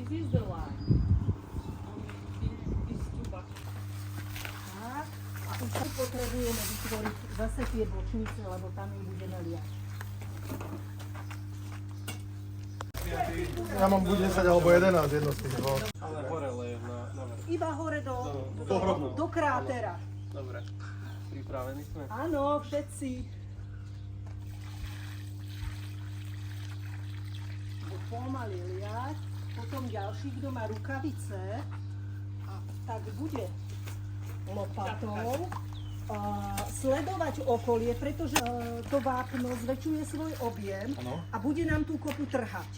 This is the line. Tak. A už tu potrebujeme vytvoriť zase tie bočnice, lebo tam ich budeme liať. Ja mám buď 10 alebo 11, jedno z tých dvoch. Ale hore lejem na vrch. Iba hore Do hrobu. do krátera. Dobre. Pripravení sme? Áno, všetci. Pomaly liať, potom ďalší, kto má rukavice, tak bude lopatou sledovať okolie, pretože to vápno zväčšuje svoj objem a bude nám tú kopu trhať.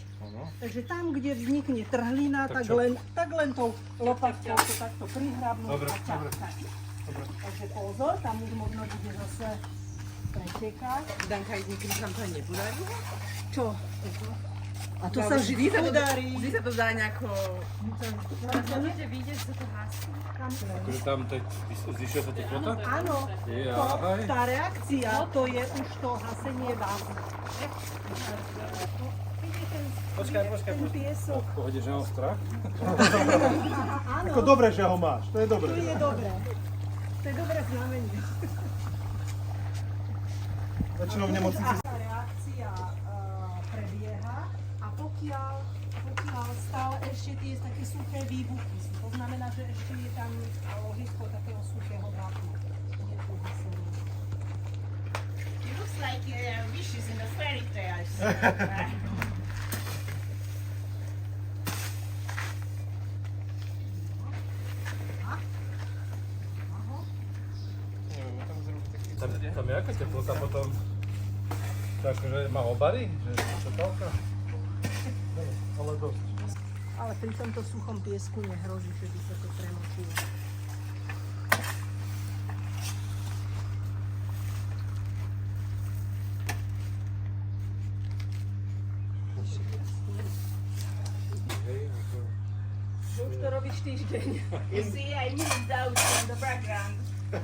Takže tam, kde vznikne trhlina, tak len tou lopatkou to takto prihrabnúť a ťahať. Takže pozor, tam už možno bude zase pretekať. Danka, niekedy sa to aj nepodarí? Čo? A to sa vždy podarí. Vždy sa to dá nejako... Môžete vidieť, že to hasí. Akože tam zvyšuje sa teplota? Áno, Jaj. tá reakcia, to je už to hasenie vápna. Počkaj. Ten piesok. V pohode, že mám strach? Áno, Ako dobre, že ho máš, to je dobré. to je dobré. To je dobré znamenie. Väčšinou v nemocnici. Tá reakcia prebieha a pokiaľ stále ešte tie také suché výbuchy sú, to znamená, že ešte je tam ložisko takého suchého vápna. It looks like wishes in the fairy tales. Tam je aká teplota potom? Takže má obary? Že totálka? Ale dosť. Ale pri tomto suchom piesku nehrozí, že by sa to premočilo. Už to robíš týždeň. You see, I moved out from the background. I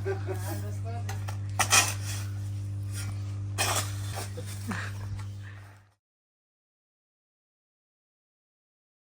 understand.